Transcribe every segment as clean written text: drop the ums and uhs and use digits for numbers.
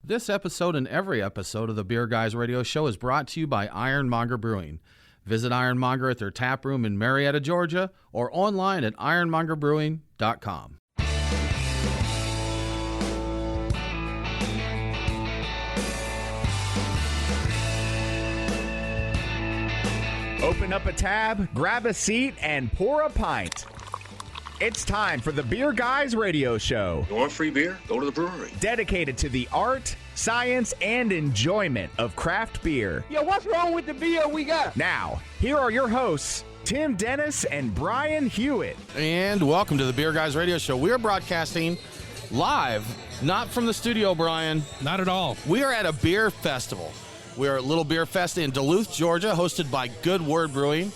This episode and every episode of the Beer Guys Radio Show is brought to you by Ironmonger Brewing. Visit Ironmonger at their tap room in Marietta, Georgia, or online at ironmongerbrewing.com. Open up a tab, grab a seat, and pour a pint. It's time for the Beer Guys Radio Show. You want free beer? Go to the brewery. Dedicated to the art, science, and enjoyment of craft beer. Yo, what's wrong with the beer we got? Now, here are your hosts, Tim Dennis and Brian Hewitt. And welcome to the Beer Guys Radio Show. We are broadcasting live, not from the studio, Brian. Not at all. We are at a beer festival. We are at Little Beer Fest in Duluth, Georgia, hosted by Good Word Brewing.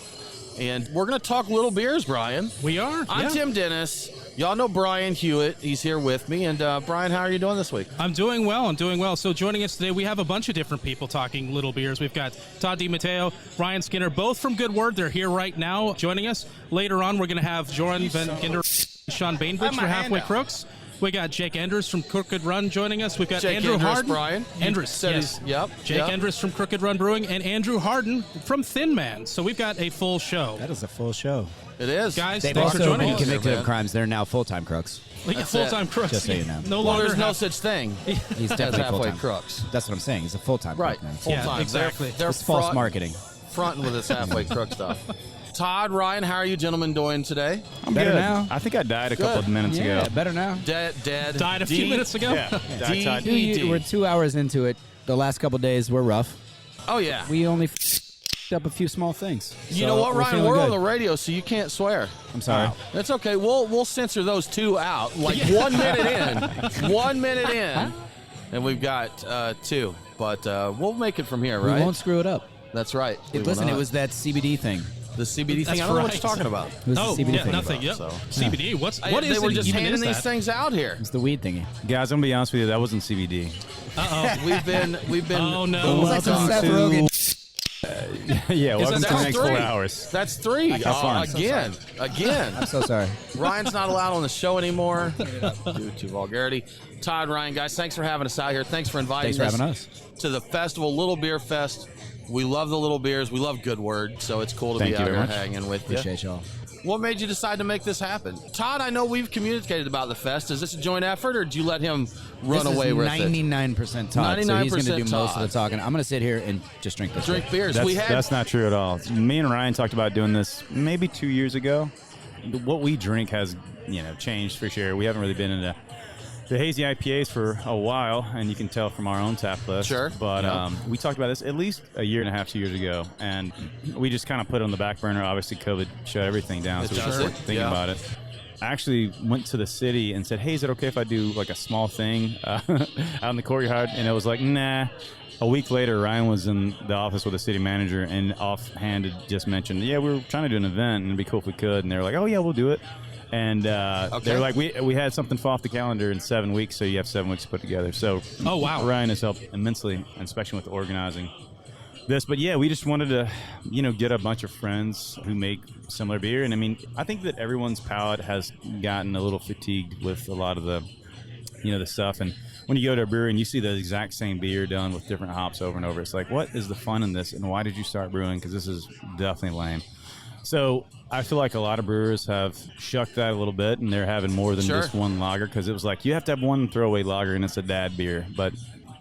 And we're going to talk little beers, Brian. We are. I'm Tim Dennis. Y'all know Brian Hewitt. He's here with me. And Brian, how are you doing this week? I'm doing well. So joining us today, we have a bunch of different people talking little beers. We've got Todd DiMatteo, Ryan Skinner, both from Good Word. They're here right now joining us. Later on, we're going to have Joran Van Ginder, Sean Bainbridge for Halfway Crooks. We got Jake Endress from Crooked Run joining us. We've got Jake Andrew Endress, Harden. Brian. Endress, yes. Yep. Jake Endress from Crooked Run Brewing and Andrew Harden from Thin Man. So we've got a full show. That is a full show. It is. Guys, They've thanks for also joining been us. convicted of crimes. They're now full-time crooks. We got full-time crooks. Just so you know. No Well, longer there's no have- such thing He's as definitely halfway full-time. crooks. That's what I'm saying. He's a full-time Right. crook now. Full-time. exactly. They're It's false front- marketing. Fronting with this halfway crook stuff. Todd, Ryan, how are you gentlemen doing today? I'm Better good. now? I think I died a couple Good. of minutes Yeah, ago. better now. Dead. Died a few minutes ago. Yeah. D- Died. D- We're 2 hours into it. The last couple days were rough. Oh, yeah. We only f***ed up a few small things. You So know what, Ryan? feeling We're on good. the radio, so you can't swear. I'm sorry. That's okay. We'll censor those two out. Like 1 minute in. 1 minute in. And we've got two. But we'll make it from here, We right? won't screw it up. That's right. We will Listen, it not. was that CBD thing. the CBD That's thing. I don't know what right. you're talking about. It was Oh, the CBD yeah, thing. nothing. Yep. So- CBD. What They is were it just even handing is these that? things out here. It's the weed thingy. Guys, I'm going to be honest with you. That wasn't CBD. Uh-oh. We've been. Oh, no. It's like some Seth Welcome Rogen. Yeah, welcome to the That's next three. 4 hours. That's three. Have fun. Again. I'm so sorry. Ryan's not allowed on the show anymore due to vulgarity. Todd, Ryan, guys, thanks for having us out here. Thanks for inviting Thanks for having us us. to the festival, Little Beer Fest. We love the little beers. We love Good Word, so it's cool to Thank be you out very here much. hanging with you. Appreciate y'all. What made you decide to make this happen? Todd, I know we've communicated about the fest. Is this a joint effort, or did you let him run This away is with it? 99% Todd, so he's going to do 99% most of Todd. the talking. I'm going to sit here and just drink this. Drink beers. That's not true at all. Me and Ryan talked about doing this maybe 2 years ago. What we drink has, changed for sure. We haven't really been into the hazy IPAs for a while, and you can tell from our own tap list. Sure. But Yeah. we talked about this at least a year and a half, 2 years ago, and we just kind of put it on the back burner. Obviously, COVID shut everything down, It so we does just it. weren't thinking Yeah. about it. I actually went to the city and said, hey, is it okay if I do like a small thing out in the courtyard? And it was like, nah. A week later, Ryan was in the office with the city manager and offhanded just mentioned, yeah, we were trying to do an event and it'd be cool if we could. And they were like, oh, yeah, we'll do it. And they're like, we had something fall off the calendar in 7 weeks, so you have 7 weeks to put together. So Oh, wow. Ryan has helped immensely, especially with organizing this. But yeah, we just wanted to, get a bunch of friends who make similar beer. And I mean, I think that everyone's palate has gotten a little fatigued with a lot of the, the stuff. And when you go to a brewery and you see the exact same beer done with different hops over and over, it's like, what is the fun in this? And why did you start brewing? Because this is definitely lame. So I feel like a lot of brewers have shucked that a little bit, and they're having more than Sure. just one lager, because it was like you have to have one throwaway lager, and it's a dad beer. But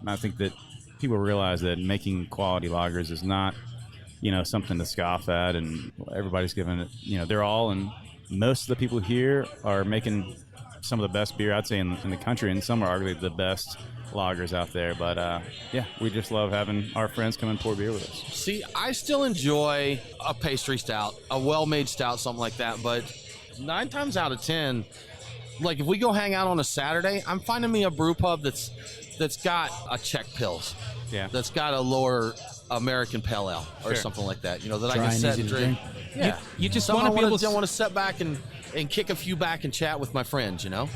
I think that people realize that making quality lagers is not, something to scoff at, and everybody's giving it, they're all, and most of the people here are making some of the best beer, I'd say, in the country, and some are arguably the best lagers out there. But yeah, we just love having our friends come and pour beer with us. See, I still enjoy a pastry stout, a well-made stout, something like that. But 9 times out of 10, like if we go hang out on a Saturday, I'm finding me a brew pub that's got a Czech Pils, Yeah. that's got a lower American Pale Ale or Sure. something like that. That I Dry can and set easy and to drink. Yeah, You just Something want to be able to. I want to sit back and kick a few back and chat with my friends. Yeah.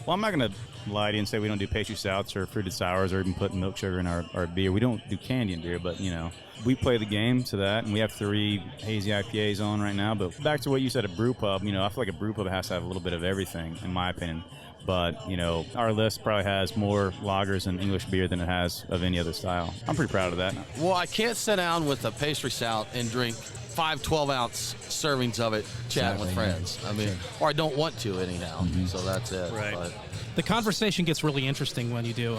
Well, I'm not going to lie to you and say we don't do pastry stouts or fruited sours or even put milk sugar in our beer. We don't do candy in beer, but, we play the game to that, and we have 3 hazy IPAs on right now. But back to what you said, a brew pub, I feel like a brew pub has to have a little bit of everything, in my opinion. But, our list probably has more lagers and English beer than it has of any other style. I'm pretty proud of that. Well, I can't sit down with a pastry stout and drink 5 12-ounce servings of it chatting with friends. I mean, or I don't want to anyhow. So that's it. Right. But The conversation gets really interesting when you do.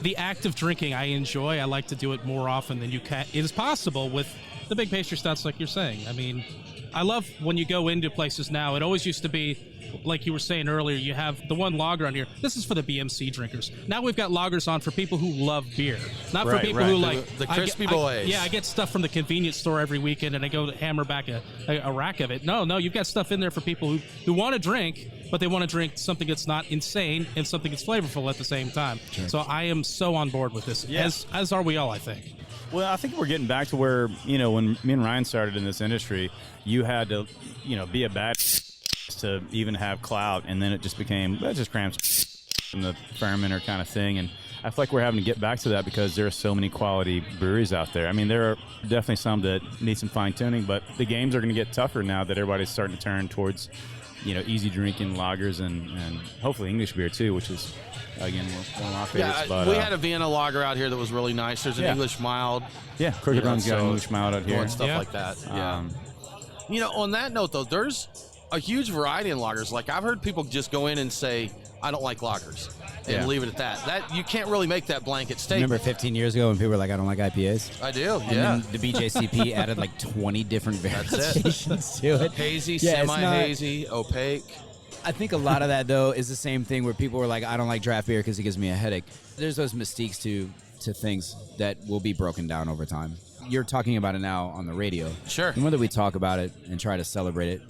The act of drinking I enjoy. I like to do it more often than it is possible with the big pastry stouts like you're saying. I mean, I love when you go into places now. It always used to be, like you were saying earlier, you have the one lager on here. This is for the BMC drinkers. Now we've got lagers on for people who love beer, not for people who like the crispy boys. I get stuff from the convenience store every weekend, and I go to hammer back a rack of it. No, you've got stuff in there for people who want to drink, but they want to drink something that's not insane and something that's flavorful at the same time. Sure. So I am so on board with this, as are we all, I think. Well, I think we're getting back to where, when me and Ryan started in this industry, you had to, be a bad to even have clout, and then it just became, that just cramps from the fermenter kind of thing. And I feel like we're having to get back to that because there are so many quality breweries out there. I mean, there are definitely some that need some fine-tuning, but the games are going to get tougher now that everybody's starting to turn towards, easy drinking lagers and hopefully English beer too, which is, again, one of my favorites. But, we had a Vienna lager out here that was really nice. There's an English mild. Yeah, Crooked Run's got an English mild out here. And stuff like that. Yeah. On that note, though, there's a huge variety in lagers. Like, I've heard people just go in and say, I don't like lagers, and leave it at that. That you can't really make that blanket statement. Remember 15 years ago when people were like, I don't like IPAs? I do, and then the BJCP added like 20 different variations to it. Hazy, semi-hazy, opaque. I think a lot of that, though, is the same thing where people were like, I don't like draft beer because it gives me a headache. There's those mystiques to things that will be broken down over time. You're talking about it now on the radio. Sure. The more that we talk about it and try to celebrate it,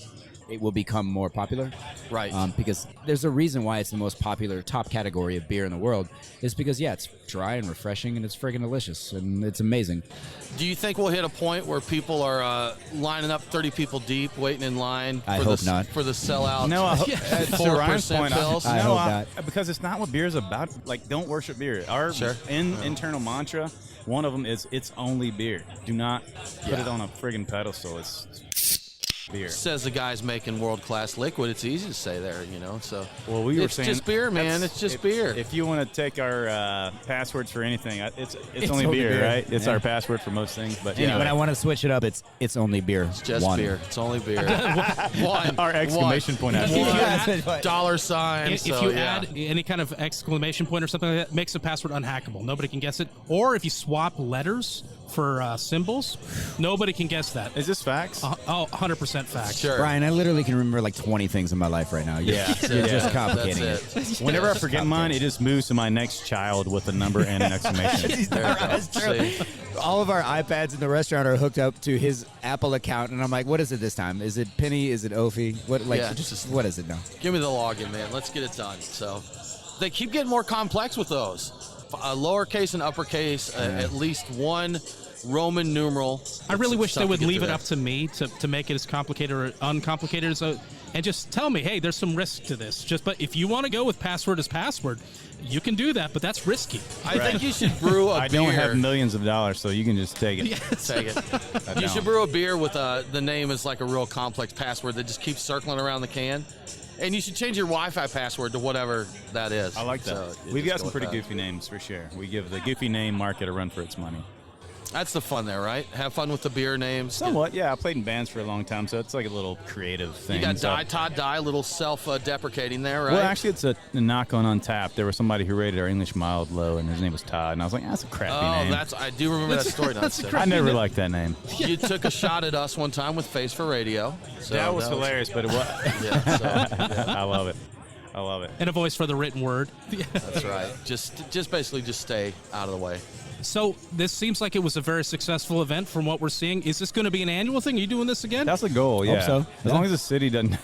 it will become more popular. Right. Because there's a reason why it's the most popular top category of beer in the world. Is because, it's dry and refreshing and it's friggin' delicious and it's amazing. Do you think we'll hit a point where people are lining up 30 people deep, waiting in line I hope not. For the sellout? No, to Ryan's point, pills? I hope not. Because it's not what beer is about. Like, don't worship beer. Our internal mantra, one of them is, it's only beer. Do not put it on a friggin' pedestal. It's beer. Says the guy's making world-class liquid. It's easy to say there, So, well, we were it's saying just beer, man. It's just beer. If you want to take our passwords for anything, it's only beer, right? It's our password for most things. But when I want to switch it up, it's only beer. It's just beer. It's only beer. Our exclamation point. $1 If you add any kind of exclamation point or something like that, it makes the password unhackable. Nobody can guess it. Or if you swap letters for symbols, nobody can guess that. Is this facts? 100% facts. Sure. Brian, I literally can remember like 20 things in my life right now. You're just complicating it. Whenever I forget mine, it just moves to my next child with a number and an exclamation. That's true. All of our iPads in the restaurant are hooked up to his Apple account, and I'm like, what is it this time? Is it Penny? Is it Ophi? What what is it now? Give me the login, man. Let's get it done. So they keep getting more complex with those. Lowercase and uppercase, at least one Roman numeral. I really wish they would leave it up to me to make it as complicated or uncomplicated and just tell me, hey, there's some risk to this. But if you want to go with password as password, you can do that, but that's risky. I think you should brew a beer. I don't have millions of dollars, so you can just take it. Take it. You should brew a beer with the name as like a real complex password that just keeps circling around the can. And you should change your Wi-Fi password to whatever that is. I like that. So we've got some pretty goofy names for sure. We give the goofy name market a run for its money. That's the fun there, right? Have fun with the beer names. Somewhat, yeah. I played in bands for a long time, so it's like a little creative thing. You got Todd Die, a little self-deprecating there, right? Well, actually, it's a knock on Untapped. There was somebody who rated our English mild low, and his name was Todd. And I was like, that's a crappy name. I do remember that story. I never liked that name. You took a shot at us one time with Face for Radio. So that was hilarious, but it was. I love it. I love it. And a voice for the written word. That's right. Just basically just stay out of the way. So this seems like it was a very successful event from what we're seeing. Is this going to be an annual thing? Are you doing this again? That's the goal, yeah. Hope so. As long as the city doesn't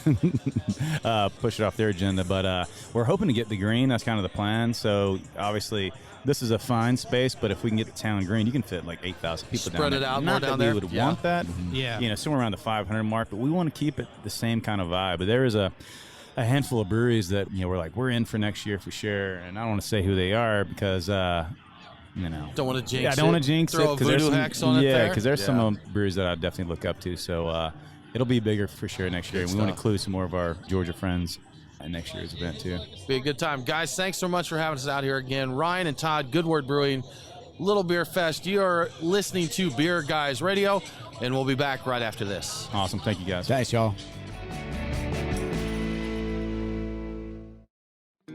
push it off their agenda. But we're hoping to get the green. That's kind of the plan. So obviously this is a fine space, but if we can get the town green, you can fit like 8,000 people down there. Spread it out more more down there. there. We would want that. Yeah. Somewhere around the 500 mark, but we want to keep it the same kind of vibe. But there is a handful of breweries that, we're like, we're in for next year for sure. And I don't want to say who they are because, don't want to jinx it. Yeah, I don't want to jinx it. Throw a voodoo hex on it there. Yeah, because there's some breweries that I definitely look up to. So it'll be bigger for sure next year. And we want to include some more of our Georgia friends at next year's event too. Be a good time. Guys, thanks so much for having us out here again. Ryan and Todd, Good Word Brewing, Little Beer Fest. You are listening to Beer Guys Radio, and we'll be back right after this. Awesome. Thank you, guys. Thanks, y'all.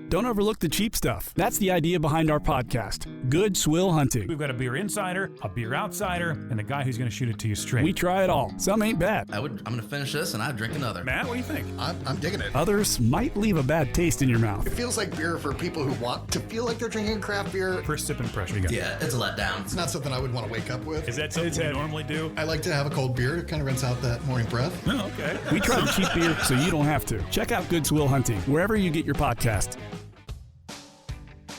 Don't overlook the cheap stuff. That's the idea behind our podcast, Good Swill Hunting. We've got a beer insider, a beer outsider, and a guy who's going to shoot it to you straight. We try it all. Some ain't bad. I'm going to finish this and I'd drink another. Matt, what do you think? I'm digging it. Others might leave a bad taste in your mouth. It feels like beer for people who want to feel like they're drinking craft beer. First sip impression you got. Yeah, it's a letdown. It's not something I would want to wake up with. Is that something you normally do? I like to have a cold beer to kind of rinse out that morning breath. Oh, okay. We try the cheap beer so you don't have to. Check out Good Swill Hunting wherever you get your podcast.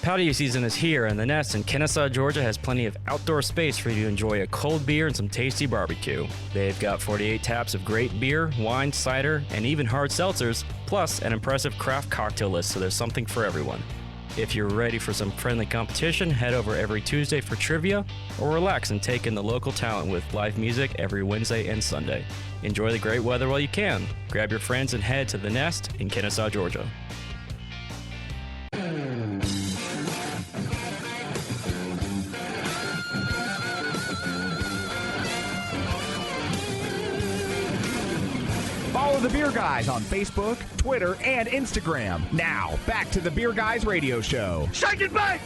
Patio season is here, and the Nest in Kennesaw, Georgia has plenty of outdoor space for you to enjoy a cold beer and some tasty barbecue. They've got 48 taps of great beer, wine, cider, and even hard seltzers, plus an impressive craft cocktail list, so there's something for everyone. If you're ready for some friendly competition, head over every Tuesday for trivia, or relax and take in the local talent with live music every Wednesday and Sunday. Enjoy the great weather while you can. Grab your friends and head to the Nest in Kennesaw, Georgia. Follow the Beer Guys on Facebook, Twitter, and Instagram. Now, back to the Beer Guys Radio Show. Shake it back!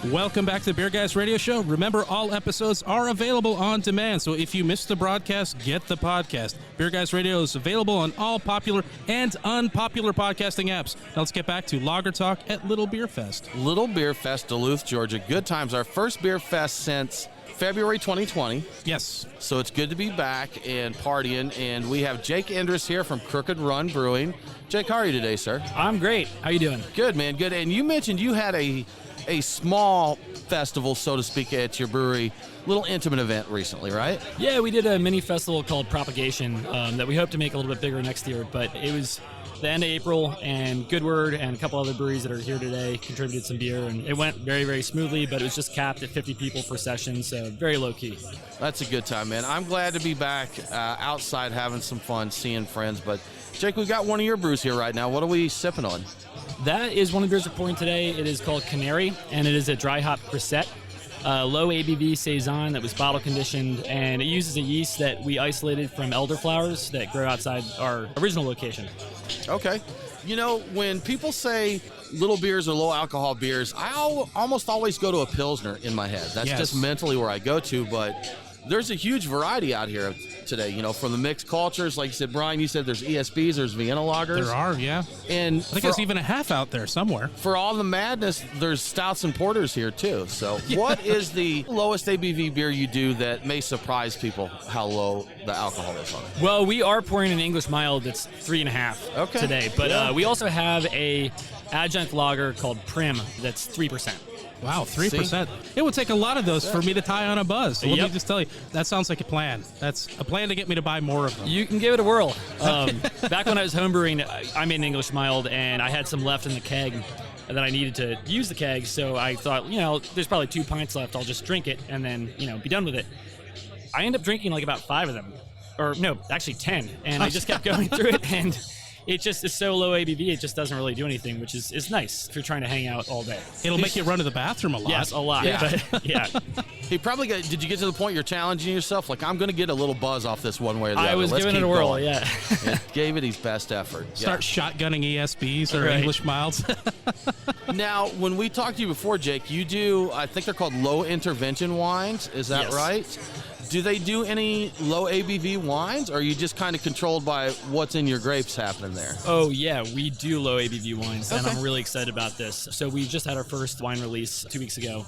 Welcome back to the Beer Guys Radio Show. Remember, all episodes are available on demand, so if you missed the broadcast, get the podcast. Beer Guys Radio is available on all popular and unpopular podcasting apps. Now let's get back to Lager Talk at Little Beer Fest. Little Beer Fest, Duluth, Georgia. Good times. Our first beer fest since February 2020. Yes. So it's good to be back and partying. And we have Jake Endress here from Good Word Brewing. Jake, how are you today, sir? I'm great. How you doing? Good, man. Good. And you mentioned you had a small festival, so to speak, at your brewery, little intimate event recently, right? Yeah, we did a mini festival called Propagation that we hope to make a little bit bigger next year, but it was the end of April, and Good Word and a couple other breweries that are here today contributed some beer, and it went very, very smoothly, but it was just capped at 50 people per session, so very low-key. That's a good time, man. I'm glad to be back outside having some fun, seeing friends, but Jake, we got one of your brews here right now. What are we sipping on? That is one of the beers we're pouring today. It is called Canary, and it is a dry hop grisette, low ABV saison that was bottle conditioned, and it uses a yeast that we isolated from elderflowers that grow outside our original location. Okay. You know, when people say little beers or low alcohol beers, I almost always go to a Pilsner in my head. That's just mentally where I go to, but there's a huge variety out here today, you know, from the mixed cultures. Like you said, Brian, you said there's ESBs, there's Vienna lagers. There are, yeah. And I think there's even a half out there somewhere. For all the madness, there's stouts and porters here, too. So what is the lowest ABV beer you do that may surprise people how low the alcohol is on it? Well, we are pouring an English mild that's 3.5 today, but we also have a adjunct lager called Prim that's 3%. Wow, 3%. It would take a lot of those for me to tie on a buzz. So let me just tell you, that sounds like a plan. That's a plan to get me to buy more of them. You can give it a whirl. Back when I was homebrewing, I made an English mild, and I had some left in the keg that I needed to use the keg, so I thought, you know, there's probably 2 pints left. I'll just drink it and then, you know, be done with it. I ended up drinking like about 5 of them. Or, no, actually 10. And I just kept going through it, and it just is so low ABV, it just doesn't really do anything, which is nice if you're trying to hang out all day. It'll make you run to the bathroom a lot. Yes, a lot. Yeah. But, yeah. He probably got, did you get to the point you're challenging yourself? Like, I'm going to get a little buzz off this one way or the other. I was Let's giving it keep a whirl, going. yeah. It gave it his best effort. Start shotgunning ESBs or English milds. Now, when we talked to you before, Jake, you do, I think they're called low intervention wines. Is that right? Do they do any low ABV wines, or are you just kind of controlled by what's in your grapes happening there? Oh, yeah, we do low ABV wines, and I'm really excited about this. So we just had our first wine release 2 weeks ago,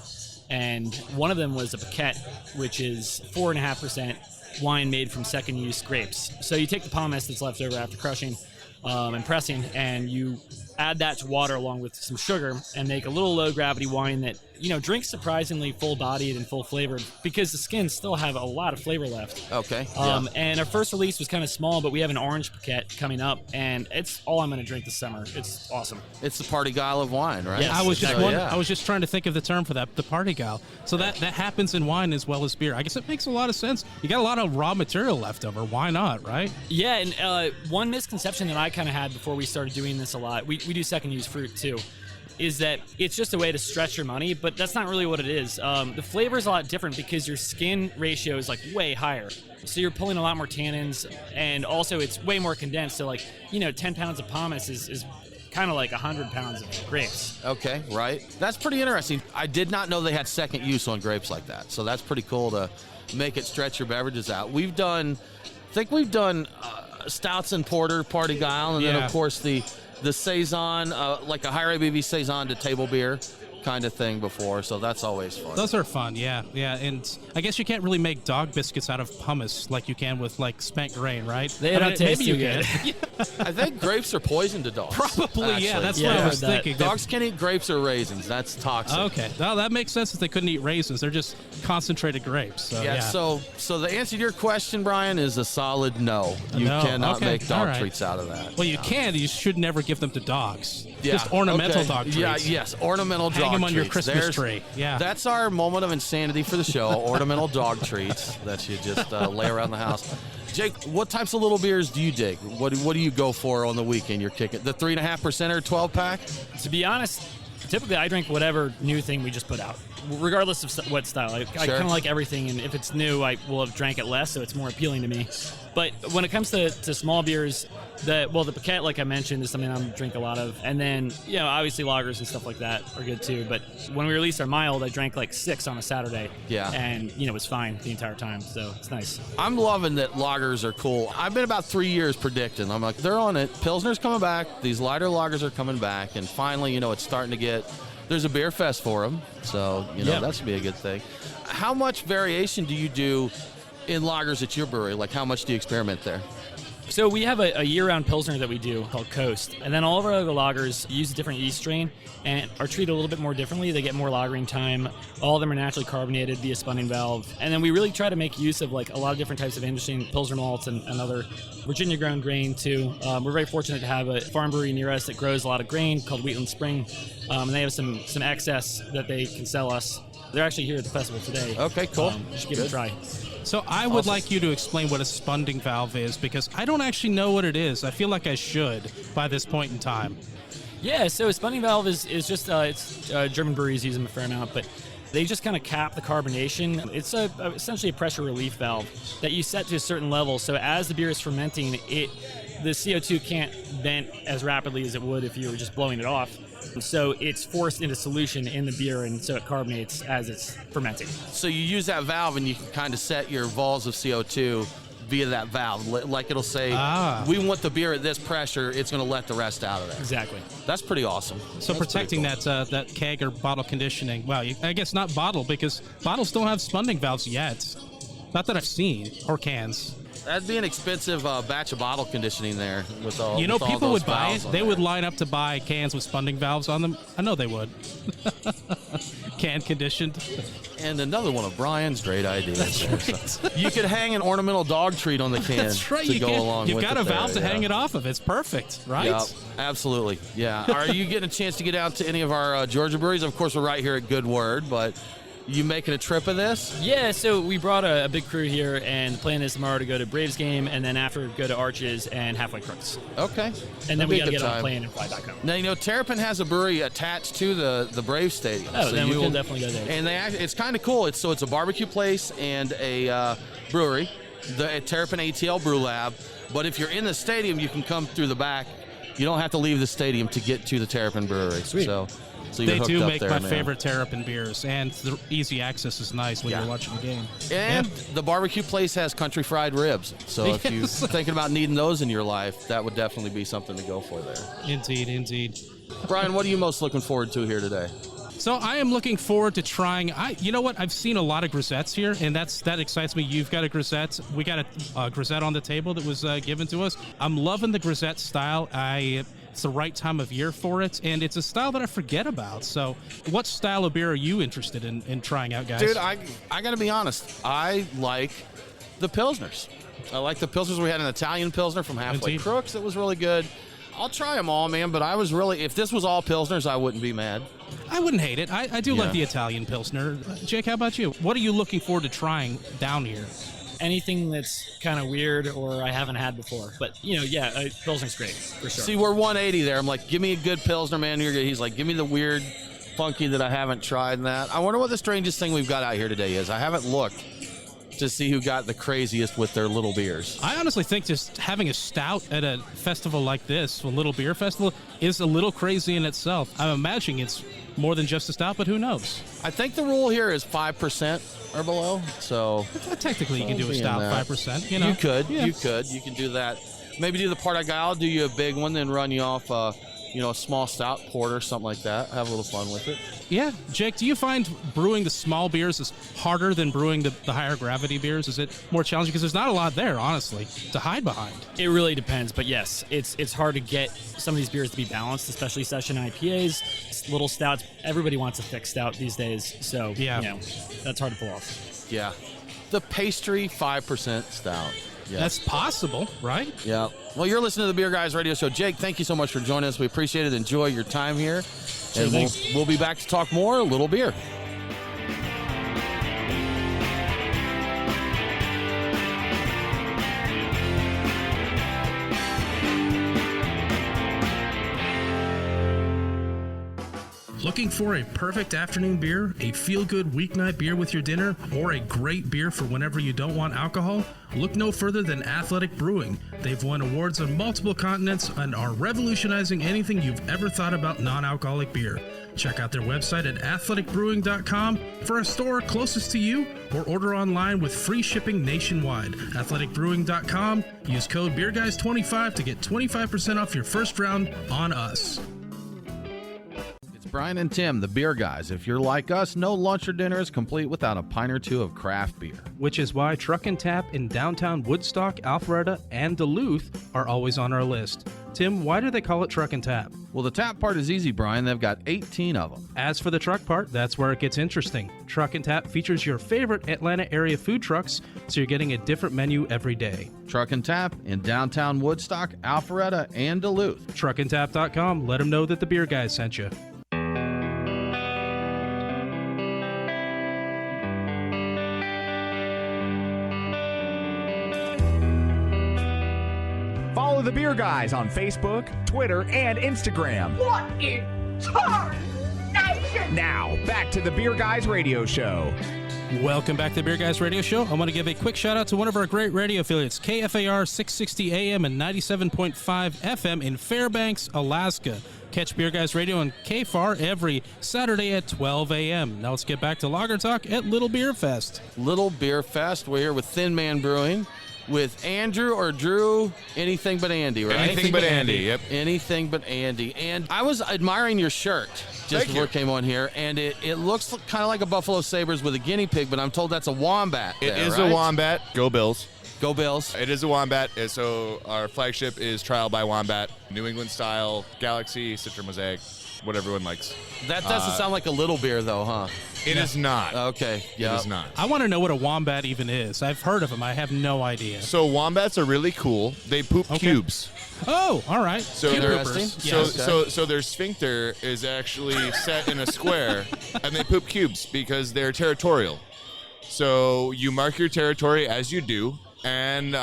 and one of them was a Paquette, which is 4.5% wine made from second-use grapes. So you take the pomace that's left over after crushing and pressing, and you add that to water along with some sugar and make a little low-gravity wine that drink's surprisingly full-bodied and full-flavored because the skins still have a lot of flavor left. Okay. And our first release was kind of small, but we have an orange paquette coming up, and it's all I'm going to drink this summer. It's awesome. It's the party guile of wine, right? Yes, I was just exactly. I was just trying to think of the term for that, the party gal. So that happens in wine as well as beer. I guess it makes a lot of sense. You got a lot of raw material left over. Why not, right? Yeah, and one misconception that I kind of had before we started doing this a lot, we do second-use fruit too, is that it's just a way to stretch your money, but that's not really what it is. The flavor is a lot different because your skin ratio is like way higher. So you're pulling a lot more tannins, and also it's way more condensed. So 10 pounds of pomace is kind of like 100 pounds of grapes. Okay, right. That's pretty interesting. I did not know they had second use on grapes like that. So that's pretty cool to make it stretch your beverages out. We've done stouts and porter, party guile, and then of course the saison, like a higher ABV saison to table beer kind of thing before, so that's always fun. Those are fun, yeah. And I guess you can't really make dog biscuits out of pumice like you can with spent grain, right? They don't taste too good. I think grapes are poison to dogs. Probably, actually. yeah. That's what I was thinking. Dogs can't eat grapes or raisins. That's toxic. Okay, well, that makes sense that they couldn't eat raisins. They're just concentrated grapes. So, yeah. So the answer to your question, Brian, is a solid no. You cannot make dog treats out of that. Well, you can. You should never give them to dogs. Yeah. Just ornamental dog treats. Yeah, yes, ornamental dog treats. Hang them on your Christmas tree. Yeah. That's our moment of insanity for the show, ornamental dog treats that you just lay around the house. Jake, what types of little beers do you dig? What do you go for on the weekend? You're kicking the 3.5% or 12-pack? To be honest, typically I drink whatever new thing we just put out, regardless of what style. I kind of like everything, and if it's new, I will have drank it less, so it's more appealing to me. But when it comes to small beers, the paquette, like I mentioned, is something I'm drink a lot of. And then, obviously lagers and stuff like that are good too. But when we released our mild, I drank 6 on a Saturday. Yeah. And, it was fine the entire time. So it's nice. I'm loving that lagers are cool. I've been about 3 years predicting. I'm like, they're on it. Pilsner's coming back. These lighter lagers are coming back. And finally, it's starting to get, there's a beer fest for them. So, that should be a good thing. How much variation do you do in lagers at your brewery? How much do you experiment there? So we have a year-round Pilsner that we do called Coast. And then all of our other lagers use a different yeast strain and are treated a little bit more differently. They get more lagering time. All of them are naturally carbonated via spunding valve. And then we really try to make use of a lot of different types of interesting Pilsner malts and other Virginia-grown grain too. We're very fortunate to have a farm brewery near us that grows a lot of grain called Wheatland Spring. And they have some excess that they can sell us. They're actually here at the festival today. Okay, cool. You should give it a try. So I would like you to explain what a spunding valve is, because I don't actually know what it is. I feel like I should by this point in time. Yeah, so a spunding valve is just, German breweries use them a fair amount, but they just kind of cap the carbonation. It's essentially a pressure relief valve that you set to a certain level, so as the beer is fermenting, the CO2 can't vent as rapidly as it would if you were just blowing it off. So it's forced into solution in the beer, and so it carbonates as it's fermenting. So you use that valve, and you can kind of set your vols of CO2 via that valve. Like it'll say, we want the beer at this pressure, it's going to let the rest out of there. Exactly. That's pretty awesome. So That's protecting pretty cool. that keg or bottle conditioning. Well, I guess not bottle, because bottles don't have spunding valves yet. Not that I've seen, or cans. That'd be an expensive batch of bottle conditioning there. With all, people would buy it. They would line up to buy cans with spunding valves on them. I know they would. Can conditioned. And another one of Brian's great ideas. That's right. So you could hang an ornamental dog treat on the can. That's right. To go along with it. You've got a valve to hang it off of. It's perfect, right? Yeah, absolutely. Yeah. Are you getting a chance to get out to any of our Georgia breweries? Of course, we're right here at Good Word, but you making a trip of this? Yeah, so we brought a big crew here, and the plan is tomorrow to go to Braves game, and then after go to Arches and halfway Crooks. Okay. And then we got to get on a plane and fly back home. Now, Terrapin has a brewery attached to the Braves Stadium. Oh, so then we will definitely go there. And it's kind of cool. It's a barbecue place and a brewery, the Terrapin ATL Brew Lab. But if you're in the stadium, you can come through the back. You don't have to leave the stadium to get to the Terrapin Brewery. Sweet. So they do make my favorite Terrapin beers, and the easy access is nice when you're watching the game. And the barbecue place has country fried ribs. So if you're thinking about needing those in your life, that would definitely be something to go for there. Indeed. Brian, what are you most looking forward to here today? So I am looking forward to trying. You know what? I've seen a lot of grisettes here, and that excites me. You've got a grisette. We got a grisette on the table that was given to us. I'm loving the grisette style. I it's the right time of year for it, and it's a style that I forget about. So what style of beer are you interested in trying out, guys? Dude, I got to be honest. I like the Pilsners. I like the Pilsners. We had an Italian Pilsner from Halfway Crooks that was really good. I'll try them all, man, but I was really, if this was all Pilsners, I wouldn't be mad. I wouldn't hate it. I do like the Italian Pilsner. Jake, how about you? What are you looking forward to trying down here? Anything that's kind of weird or I haven't had before. But, Pilsner's great, for sure. See, we're 180 there. I'm like, give me a good Pilsner, man. He's like, give me the weird, funky that I haven't tried and that. I wonder what the strangest thing we've got out here today is. I haven't looked to see who got the craziest with their little beers. I honestly think just having a stout at a festival like this, a little beer festival, is a little crazy in itself. I'm imagining it's more than just a stout, but who knows? I think the rule here is 5% or below, so... Technically, you can do a stout 5%, You could. You can do that. Maybe do the part I got. I'll do you a big one, then run you off, a small stout porter, something like that. Have a little fun with it. Yeah. Jake, do you find brewing the small beers is harder than brewing the higher gravity beers? Is it more challenging? Because there's not a lot there, honestly, to hide behind. It really depends, but yes, it's hard to get some of these beers to be balanced, especially session IPAs, little stouts. Everybody wants a thick stout these days, so that's hard to pull off. Yeah. The pastry 5% stout. Yes. That's possible, right? Yeah. Well, you're listening to the Beer Guys Radio Show. Jake, thank you so much for joining us. We appreciate it. Enjoy your time here. And we'll be back to talk more Little Beer. Looking for a perfect afternoon beer, a feel-good weeknight beer with your dinner, or a great beer for whenever you don't want alcohol? Look no further than Athletic Brewing. They've won awards on multiple continents and are revolutionizing anything you've ever thought about non-alcoholic beer. Check out their website at athleticbrewing.com for a store closest to you, or order online with free shipping nationwide. athleticbrewing.com. Use code BeerGuys25 to get 25% off your first round on us. Brian and Tim, the Beer Guys. If you're like us, no lunch or dinner is complete without a pint or two of craft beer. Which is why Truck and Tap in downtown Woodstock, Alpharetta, and Duluth are always on our list. Tim, why do they call it Truck and Tap? Well, the tap part is easy, Brian. They've got 18 of them. As for the truck part, that's where it gets interesting. Truck and Tap features your favorite Atlanta area food trucks, so you're getting a different menu every day. Truck and Tap in downtown Woodstock, Alpharetta, and Duluth. Truckandtap.com. Let them know that the Beer Guys sent you. Follow the Beer Guys on Facebook, Twitter, and Instagram. What in tarnation? Now, back to the Beer Guys Radio Show. Welcome back to the Beer Guys Radio Show. I want to give a quick shout out to one of our great radio affiliates, KFAR 660 AM and 97.5 FM in Fairbanks, Alaska. Catch Beer Guys Radio on KFAR every Saturday at 12 a.m. Now let's get back to Lager Talk at Little Beer Fest. Little Beer Fest. We're here with Thin Man Brewing. With Andrew or Drew, anything but Andy, right? Anything but Andy, yep. Anything but Andy. And I was admiring your shirt just before it came on here, and it looks kind of like a Buffalo Sabres with a guinea pig, but I'm told that's a wombat. It is a wombat. Go Bills. Go Bills. It is a wombat. So our flagship is Trial by Wombat, New England style, Galaxy, Citra Mosaic, what everyone likes. That doesn't sound like a little beer, though, huh? It is not. Okay, yeah. It is not. I want to know what a wombat even is. I've heard of them. I have no idea. So wombats are really cool. They poop cubes. Oh, all right. So so their sphincter is actually set in a square, and they poop cubes because they're territorial. So you mark your territory as you do, and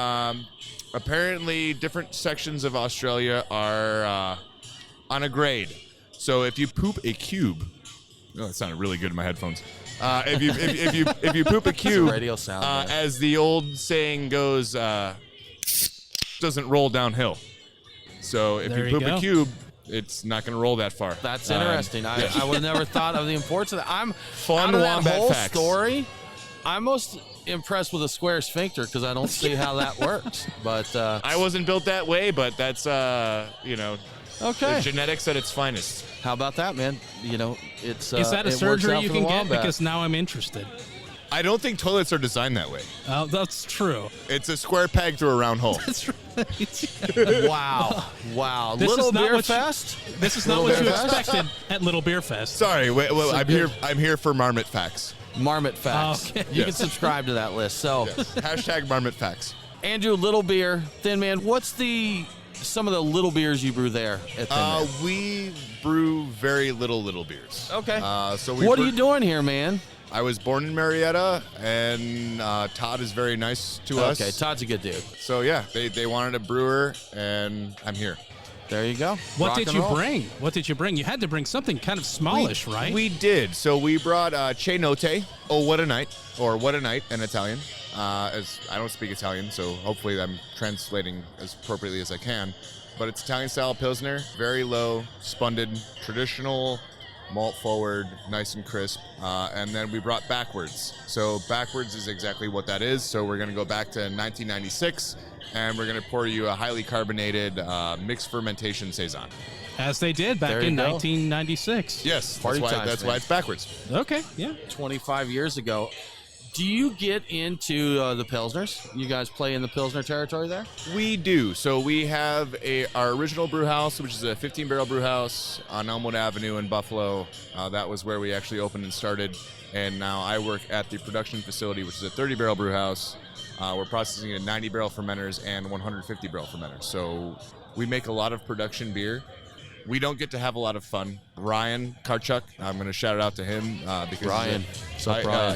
apparently different sections of Australia are on a grade. So if you poop a cube, that sounded really good in my headphones. If you poop a cube, radio sound, as the old saying goes, doesn't roll downhill. So if you poop a cube, it's not going to roll that far. That's interesting. I would have never thought of the importance of that. I'm fun out of that wombat whole facts. Story. I'm most impressed with a square sphincter because I don't see how that works. But I wasn't built that way, but that's okay. Genetics at its finest. How about that, man? It's is that a surgery you can get? Because now I'm interested. I don't think toilets are designed that way. Oh, that's true. It's a square peg through a round hole. That's right. Wow. This Little is not Beer what Fest? This is not what you expected at Little Beer Fest. Sorry, wait, I'm here for Marmot Facts. Marmot Facts. Okay. You can subscribe to that list. So, Hashtag Marmot Facts. Andrew, Little Beer, Thin Man, what's some of the little beers you brew there at Thin Man? We brew very little beers. Okay. What are you doing here, man? I was born in Marietta, and Todd is very nice to us. Okay, Todd's a good dude. So, yeah, they wanted a brewer, and I'm here. There you go. What did you bring? What did you bring? You had to bring something kind of smallish, right? We did. So we brought Che Notte. Oh, what a night. Or what a night in Italian. As I don't speak Italian, so hopefully I'm translating as appropriately as I can. But it's Italian-style Pilsner. Very low, spunded, traditional, malt forward, nice and crisp. And then we brought Backwards. So Backwards is exactly what that is. So we're going to go back to 1996. And we're going to pour you a highly carbonated mixed fermentation saison. As they did back in 1996. Yes, Party that's times, why it's backwards. Okay, yeah. 25 years ago. Do you get into the Pilsners? You guys play in the Pilsner territory there? We do. So we have our original brew house, which is a 15-barrel brew house on Elmwood Avenue in Buffalo. That was where we actually opened and started. And now I work at the production facility, which is a 30-barrel brew house. We're processing a 90-barrel fermenters and 150-barrel fermenters. So we make a lot of production beer. We don't get to have a lot of fun. Ryan Karchuk, I'm going to shout it out to him because Ryan,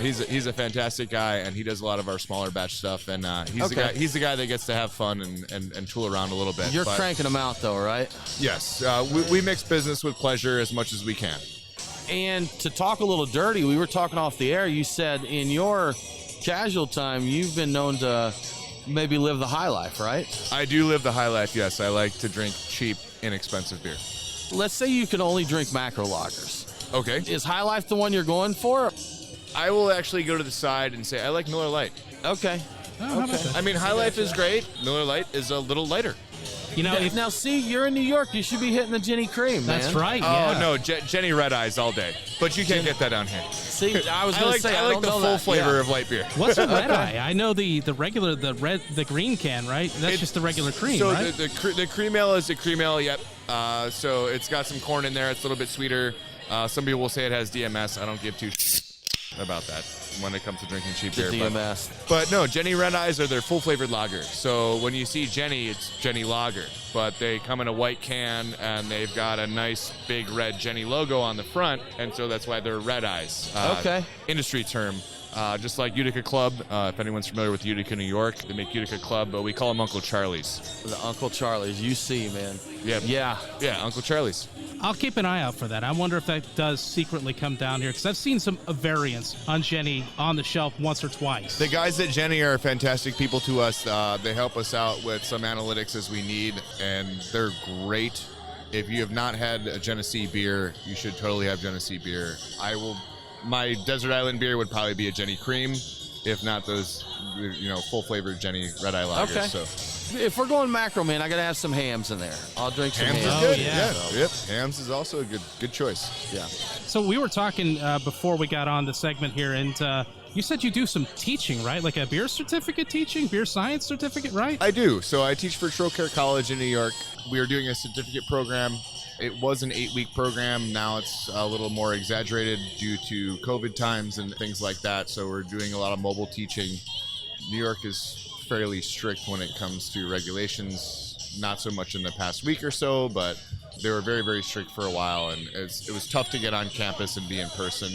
he's a fantastic guy, and he does a lot of our smaller batch stuff. And he's the guy that gets to have fun and tool around a little bit. You're cranking them out, though, right? Yes, we mix business with pleasure as much as we can. And to talk a little dirty, we were talking off the air. You said in your casual time, you've been known to maybe live the high life, right? I do live the high life, yes. I like to drink cheap, inexpensive beer. Let's say you can only drink macro lagers. Okay. Is High Life the one you're going for? I will actually go to the side and say I like Miller Lite. Okay. I mean, High Life is great. Miller Lite is a little lighter. You know, now see, you're in New York. You should be hitting the Jenny Cream, man. That's right. Oh, yeah. no, Jenny Red Eyes all day. But you can't get that down here. See, I was going to say, I like the full flavor of light beer. What's a red eye? I know the regular, the green can, right? That's just the regular cream, so right? the cream ale is a cream ale, yep. So it's got some corn in there. It's a little bit sweeter. Some people will say it has DMS. I don't give two about that when it comes to drinking cheap beer. DMS. But no, Jenny Red Eyes are their full-flavored lager. So when you see Jenny, it's Jenny Lager. But they come in a white can, and they've got a nice big red Jenny logo on the front, and so that's why they're Red Eyes. Okay. Industry term. Just like Utica Club, if anyone's familiar with Utica, New York, they make Utica Club, but we call them Uncle Charlie's. The Uncle Charlie's, you see, man. Yeah, Uncle Charlie's. I'll keep an eye out for that. I wonder if that does secretly come down here, because I've seen some variants on Jenny on the shelf once or twice. The guys at Jenny are fantastic people to us. They help us out with some analytics as we need, and they're great. If you have not had a Genesee beer, you should totally have Genesee beer. My Desert Island beer would probably be a Jenny Cream, if not those, full flavored Jenny Red Eye lagers. Okay. So if we're going macro, man, I got to have some hams in there. I'll drink some hams. Hams is good. yeah. Yep. Hams is also a good choice. Yeah. So we were talking before we got on the segment here, and you said you do some teaching, right? Like a beer certificate teaching, beer science certificate, right? I do. So I teach for Trocaire College in New York. We are doing a certificate program. It was an 8-week program. Now it's a little more exaggerated due to COVID times and things like that. So we're doing a lot of mobile teaching. New York is fairly strict when it comes to regulations. Not so much in the past week or so, but they were very, very strict for a while. And it was tough to get on campus and be in person.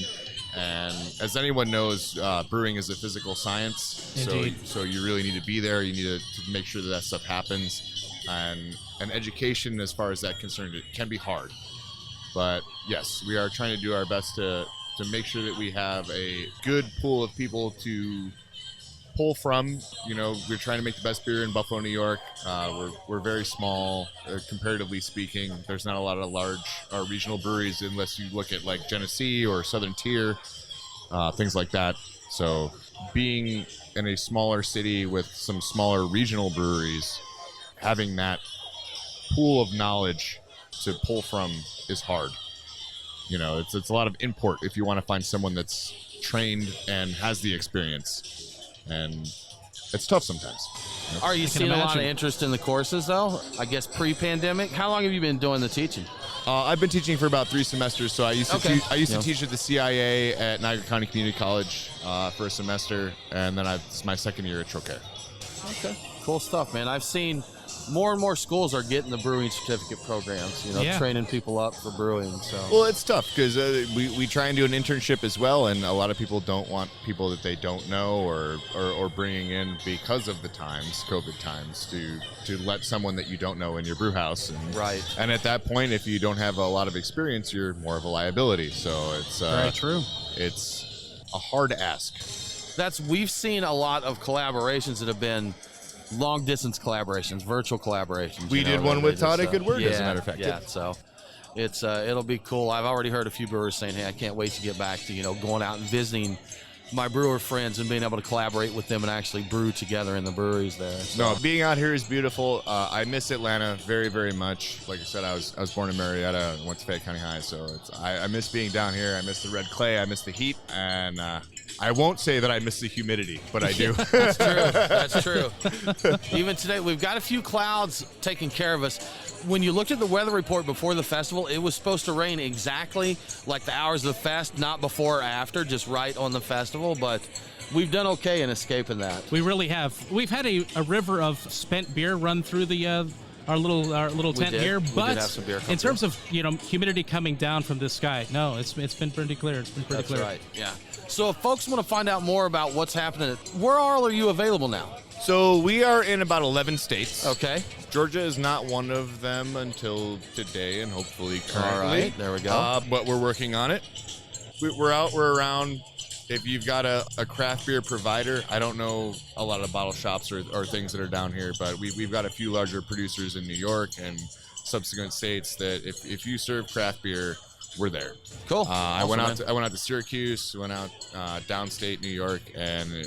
And as anyone knows, brewing is a physical science. Indeed. So you really need to be there. You need to make sure that stuff happens. And education, as far as that concerned, it can be hard. But yes, we are trying to do our best to make sure that we have a good pool of people to pull from. We're trying to make the best beer in Buffalo, New York. We're very small, comparatively speaking. There's not a lot of large regional breweries unless you look at like Genesee or Southern Tier, things like that. So being in a smaller city with some smaller regional breweries, having that pool of knowledge to pull from is hard. It's a lot of import if you want to find someone that's trained and has the experience, and it's tough sometimes. Are you seeing a lot of interest in the courses, though? I guess pre-pandemic. How long have you been doing the teaching? I've been teaching for about 3 semesters. So I used to to teach at the CIA at Niagara County Community College for a semester, and then it's my second year at Trocaire. Okay, cool stuff, man. I've seen more and more schools are getting the brewing certificate programs, training people up for brewing. So, well, it's tough because we try and do an internship as well, and a lot of people don't want people that they don't know or bringing in because of the times, COVID times, to let someone that you don't know in your brew house. And, right. And at that point, if you don't have a lot of experience, you're more of a liability. So it's very true. It's a hard ask. We've seen a lot of collaborations that have been long distance collaborations, virtual collaborations. We did one with Todd at Good Word, as a matter of fact. Yeah, so it'll be cool. I've already heard a few brewers saying, hey, I can't wait to get back to, going out and visiting my brewer friends and being able to collaborate with them and actually brew together in the breweries there. So. No, being out here is beautiful. I miss Atlanta very, very much. Like I said, I was born in Marietta, went to Fayette County High, so I miss being down here. I miss the red clay, I miss the heat, and I won't say that I miss the humidity, but I do. That's true. That's true. Even today, we've got a few clouds taking care of us. When you looked at the weather report before the festival, it was supposed to rain exactly like the hours of the fest, not before or after, just right on the festival. But we've done okay in escaping that. We really have. We've had a river of spent beer run through the our little tent here, but in terms of humidity coming down from the sky, no, it's been pretty clear. It's been pretty clear. That's right. Yeah. So if folks want to find out more about what's happening, where all are you available now? So we are in about 11 states. Okay. Georgia is not one of them until today, and hopefully currently. All right, there we go. But we're working on it. We're around. If you've got a craft beer provider, I don't know a lot of bottle shops or things that are down here, but we've got a few larger producers in New York and subsequent states that if you serve craft beer, we're there. Cool. I went out to Syracuse, went out downstate New York, and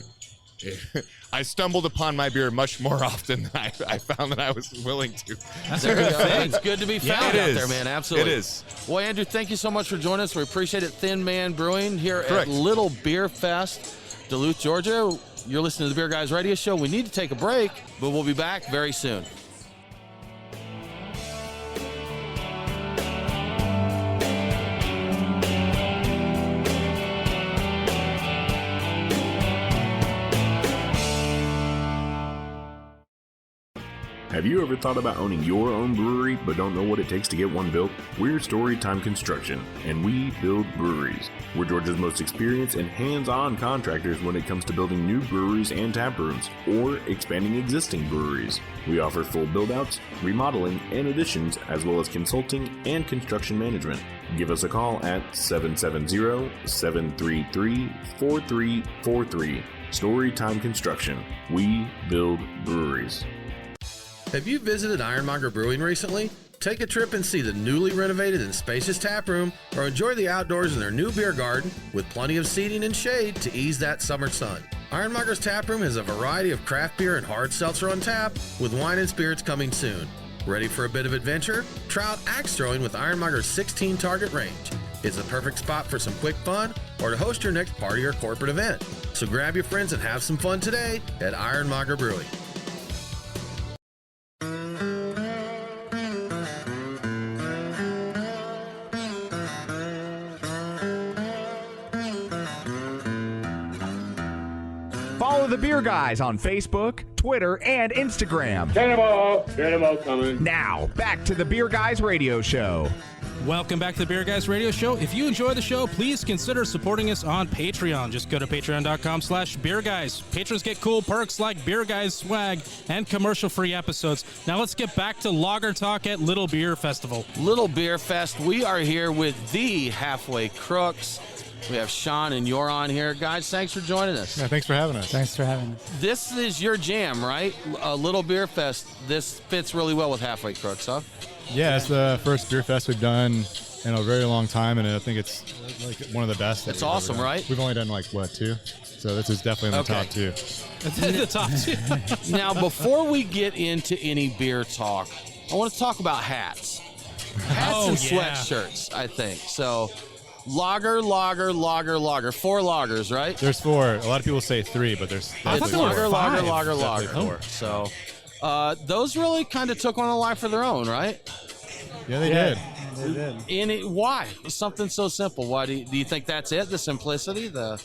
I stumbled upon my beer much more often than I found that I was willing to. That's a good thing. It's good to be found out there, man. Absolutely. It is. Well, Andrew, thank you so much for joining us. We appreciate it. Thin Man Brewing here at Little Beer Fest, Duluth, Georgia. You're listening to the Beer Guys Radio Show. We need to take a break, but we'll be back very soon. Have you ever thought about owning your own brewery but don't know what it takes to get one built? We're Storytime Construction, and we build breweries. We're Georgia's most experienced and hands-on contractors when it comes to building new breweries and tap rooms, or expanding existing breweries. We offer full build-outs, remodeling, and additions, as well as consulting and construction management. Give us a call at 770-733-4343. Storytime Construction. We build breweries. Have you visited Ironmonger Brewing recently? Take a trip and see the newly renovated and spacious tap room, or enjoy the outdoors in their new beer garden with plenty of seating and shade to ease that summer sun. Ironmonger's tap room has a variety of craft beer and hard seltzer on tap, with wine and spirits coming soon. Ready for a bit of adventure? Try out axe throwing with Ironmonger's 16 target range. It's the perfect spot for some quick fun or to host your next party or corporate event. So grab your friends and have some fun today at Ironmonger Brewing. Follow the Beer Guys on Facebook, Twitter, and Instagram. Cannonball coming. Now, back to the Beer Guys Radio Show. Welcome back to the Beer Guys Radio Show. If you enjoy the show, please consider supporting us on Patreon. Just go to patreon.com/beerguys. Patrons get cool perks like Beer Guys swag and commercial-free episodes. Now let's get back to Lager Talk at Little Beer Festival. Little Beer Fest. We are here with the Halfway Crooks. We have Sean and Yoron here. Guys, thanks for joining us. Yeah, thanks for having us. Thanks for having us. This is your jam, right? Little Beer Fest. This fits really well with Halfway Crooks, huh? Yeah, it's the first beer fest we've done in a very long time, and I think it's like one of the best. It's awesome, right? We've only done 2? So this is definitely in the top 2. It's in the top 2. Now, before we get into any beer talk, I want to talk about hats. Hats and sweatshirts, I think. So Lager. 4 lagers, right? There's 4. A lot of people say 3, but there's It's definitely lager. Definitely 4. So those really kind of took on a life of their own, right? Yeah, they did. Why? Something so simple. Why do you think that's it? The simplicity, the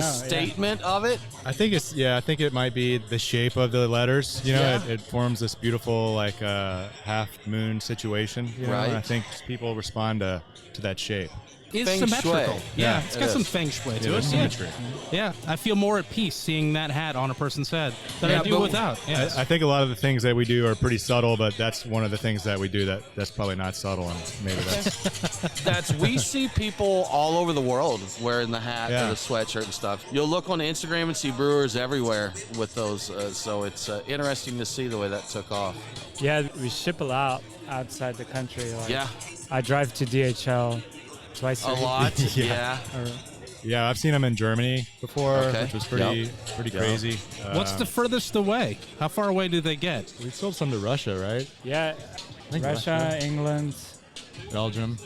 statement of it. I think I think it might be the shape of the letters. It forms this beautiful like half moon situation. Right. And I think people respond to that shape. It's Feng symmetrical. shui. Yeah, it's got some feng shui to it. Symmetry. Yeah, I feel more at peace seeing that hat on a person's head than I do without. Yes. I think a lot of the things that we do are pretty subtle, but that's one of the things that we do that's probably not subtle, and maybe that's we see people all over the world wearing the hat or the sweatshirt and stuff. You'll look on Instagram and see brewers everywhere with those. So it's interesting to see the way that took off. Yeah, we ship a lot outside the country. I drive to DHL twice a lot. Yeah, I've seen them in Germany before, which was pretty crazy. What's the furthest away? How far away do they get? We sold some to Russia, right? Yeah, Russia, England, Belgium,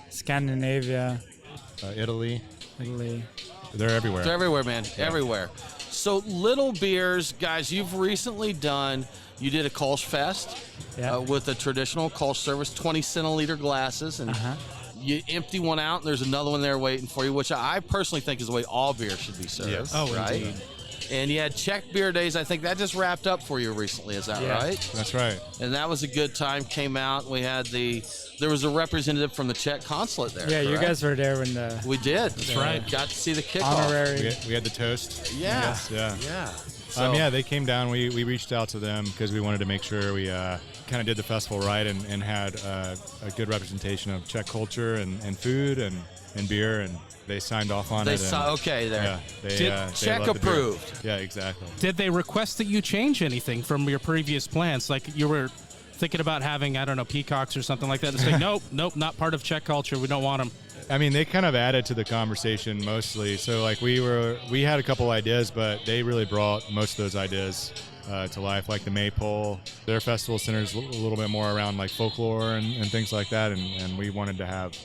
Scandinavia, Italy. They're everywhere. They're everywhere, man. Yeah. Everywhere. So little beers, guys, you did a Kolsch Fest with a traditional Kolsch service, 20 centiliter glasses, and you empty one out, and there's another one there waiting for you, which I personally think is the way all beer should be served. Yes. Oh, right? Indeed. And you had Czech Beer Days. I think that just wrapped up for you recently. Is that right? That's right. And that was a good time. Came out. We had there was a representative from the Czech consulate there. Yeah, correct? you guys were there when we did. That's right. Got to see the kickoff. Honorary. We had the toast. Yeah. Yeah. So, they came down. We reached out to them because we wanted to make sure we kind of did the festival right and had a good representation of Czech culture and food and beer, and they signed off on it. Czech approved. Yeah, exactly. Did they request that you change anything from your previous plans? Like you were thinking about having, I don't know, peacocks or something like that, and say, nope, not part of Czech culture. We don't want them. I mean, they kind of added to the conversation mostly. So, like, we had a couple ideas, but they really brought most of those ideas to life, like the Maypole. Their festival centers a little bit more around, like, folklore and things like that, and we wanted to have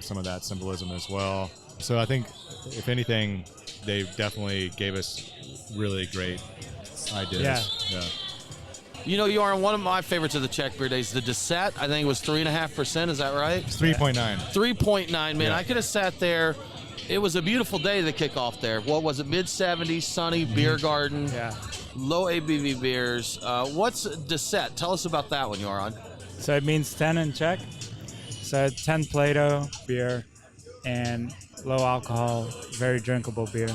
some of that symbolism as well. So I think, if anything, they definitely gave us really great ideas. Yeah. You are one of my favorites of the Czech Beer Days, the Dessert. I think it was 3.5%. Is that right? It's 3.9. 3.9, man. Yeah. I could have sat there. It was a beautiful day to kick off there. What was it? Mid-70s, sunny, beer garden, low ABV beers. What's Dessert? Tell us about that one, Joran. So it means 10 in Czech. So 10 Plato beer and low alcohol, very drinkable beer.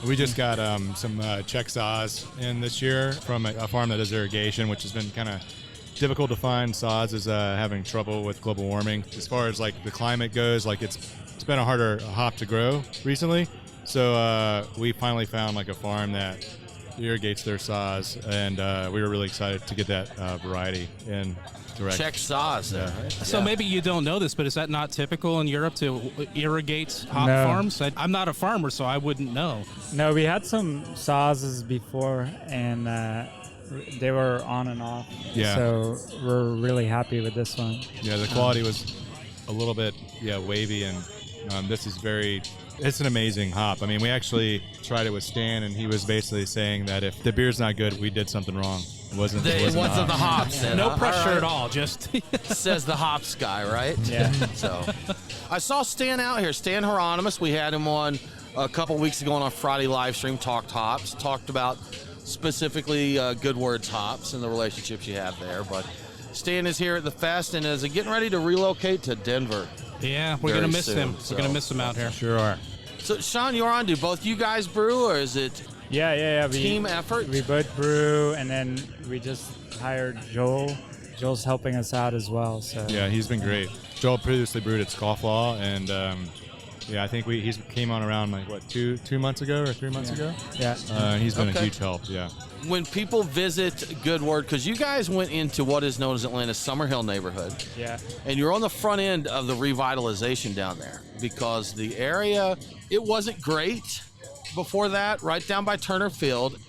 We just got some Czech saws in this year from a farm that does irrigation, which has been kind of difficult to find. Saws is having trouble with global warming. As far as like the climate goes, like it's been a harder hop to grow recently. So we finally found like a farm that irrigates their saws, and we were really excited to get that variety in. Direct. Czech saws there. Yeah. Right? So maybe you don't know this, but is that not typical in Europe to irrigate hop farms? I'm not a farmer, so I wouldn't know. No, we had some sauces before, and they were on and off. Yeah. So we're really happy with this one. Yeah, the quality was a little bit wavy, and this is it's an amazing hop. I mean, we actually tried it with Stan, and he was basically saying that if the beer's not good, we did something wrong. It wasn't the hops. Then, no pressure at all. Just says the hops guy, right? Yeah. So I saw Stan out here. Stan Hieronymus. We had him on a couple weeks ago on our Friday live stream. Talked hops. Talked about specifically Good Words hops and the relationships you have there. But Stan is here at the fest and is getting ready to relocate to Denver. Yeah, we're gonna miss him. So. We're gonna miss him out here. Sure are. So Sean, Joran, do both you guys brew, or is it? Yeah. Team effort? We both brew, and then we just hired Joel. Joel's helping us out as well. So yeah, he's been great. Joel previously brewed at Scofflaw, and I think he came on around like what 2 months ago or 3 months ago. Yeah, he's been a huge help. Yeah. When people visit Good Word, because you guys went into what is known as Atlanta's Summerhill neighborhood. Yeah. And you're on the front end of the revitalization down there because the area, it wasn't great before that, right down by Turner Field.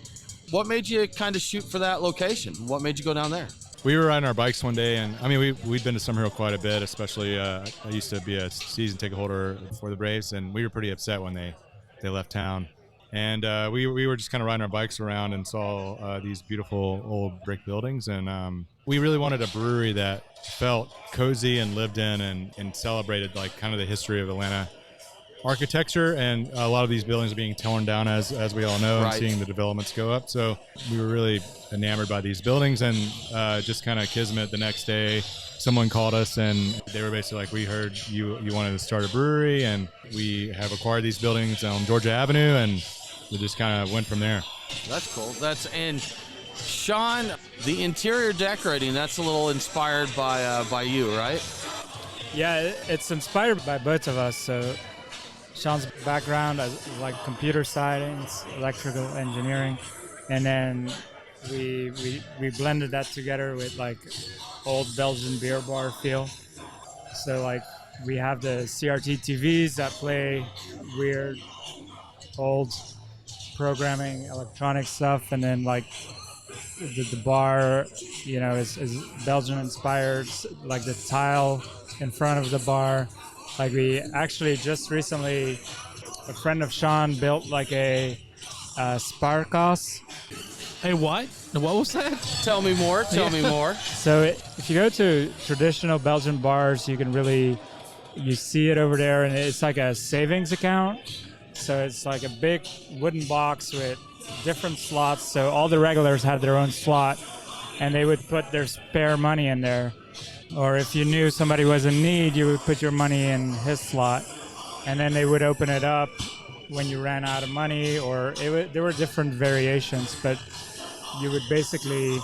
What made you kind of shoot for that location? What made you go down there? we were riding our bikes one day, and I mean, we'd been to Summerhill quite a bit, especially I used to be a season ticket holder for the Braves, and we were pretty upset when they left town. And we were just kind of riding our bikes around and saw these beautiful old brick buildings, and we really wanted a brewery that felt cozy and lived in and celebrated like kind of the history of Atlanta architecture. And a lot of these buildings are being torn down as we all know, and seeing the developments go up. So we were really enamored by these buildings, and just kind of kismet. The next day someone called us and they were basically like, we heard you wanted to start a brewery, and we have acquired these buildings on Georgia Avenue, and we just kind of went from there. That's cool. And Sean, the interior decorating, that's a little inspired by you, right? Yeah, it's inspired by both of us. So Sean's background as like computer science, electrical engineering, and then we blended that together with like old Belgian beer bar feel. So like we have the CRT TVs that play weird old programming, electronic stuff, and then like the bar, you know, is Belgian inspired. Like the tile in front of the bar. Like we actually just recently, a friend of Sean built like a Sparkos. Hey, what? What was that? Tell me more. Tell me more. So if you go to traditional Belgian bars, you see it over there, and it's like a savings account. So it's like a big wooden box with different slots. So all the regulars had their own slot, and they would put their spare money in there. Or if you knew somebody was in need, you would put your money in his slot, and then they would open it up when you ran out of money, or there were different variations, but you would basically,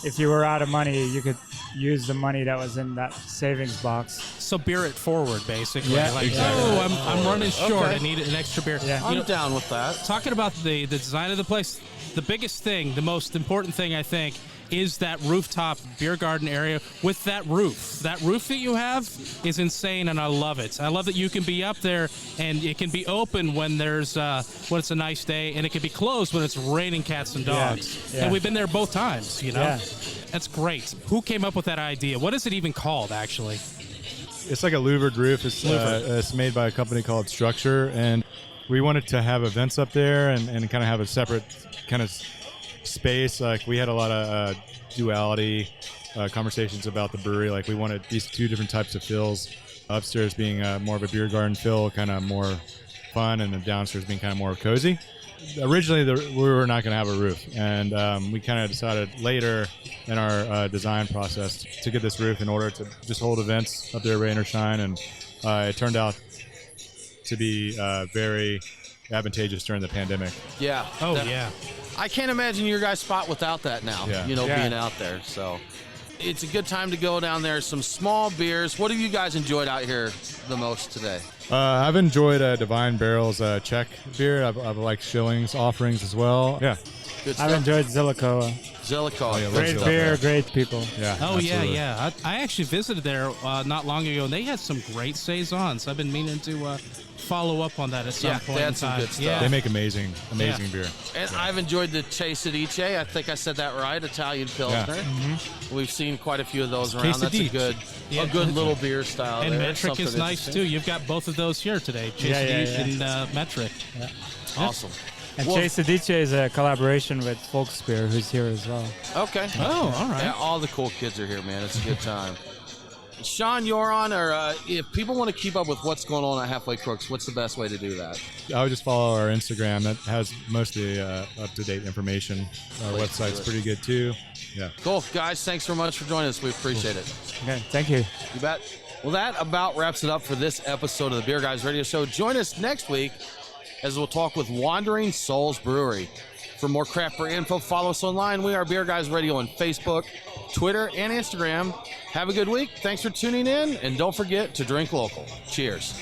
if you were out of money, you could use the money that was in that savings box. So beer it forward, basically. Yeah, like, exactly. oh, I'm running short. Okay. I need an extra beer. Yeah. I'm down with that. Talking about the design of the place, the biggest thing, the most important thing, I think, is that rooftop beer garden area with that roof. That roof that you have is insane, and I love it. I love that you can be up there, and it can be open when there's when it's a nice day, and it can be closed when it's raining cats and dogs. Yeah. And we've been there both times, you know? Yeah. That's great. Who came up with that idea? What is it even called, actually? It's like a louvered roof. It's made by a company called Structure, and we wanted to have events up there and kind of have a separate kind of space. Like we had a lot of duality conversations about the brewery. Like we wanted these two different types of fills, upstairs being more of a beer garden fill, kind of more fun, and then downstairs being kind of more cozy. Originally we were not going to have a roof, and we kind of decided later in our design process to get this roof in order to just hold events up there, rain or shine, and it turned out to be very advantageous during the pandemic. Yeah. Oh, yeah. I can't imagine your guys' spot without that now, being out there. So it's a good time to go down there. Some small beers. What have you guys enjoyed out here the most today? I've enjoyed Divine Barrel's Czech beer. I've liked Schilling's offerings as well. Yeah. Good stuff. I've enjoyed Zillicoa. Great beer, great people. Yeah. Oh, absolutely. yeah. I actually visited there not long ago, and they had some great saisons. I've been meaning to follow up on that at some point. They had in some time. good stuff. Yeah. They make amazing beer. And I've enjoyed the Quesadiche. I think I said that right. Italian Pilsner. Yeah. Mm-hmm. We've seen quite a few of those around. That's a good little beer style. And there. metric is nice, too. You've got both of those here today, Quesadiche and metric. Yeah. Awesome. And Quesadiche is a collaboration with Volksbeer, who's here as well. Okay. Oh, all right. Yeah, all the cool kids are here, man. It's a good time. Sean, you're on, or if people want to keep up with what's going on at Halfway Crooks, what's the best way to do that? I would just follow our Instagram. That has most of the up-to-date information. Our website's pretty good, too. Yeah. Cool. Guys, thanks so much for joining us. We appreciate it. Okay, thank you. You bet. Well, that about wraps it up for this episode of the Beer Guys Radio Show. Join us next week as we'll talk with Wandering Souls Brewery. For more craft beer info, follow us online. We are Beer Guys Radio on Facebook, Twitter, and Instagram. Have a good week. Thanks for tuning in, and don't forget to drink local. Cheers.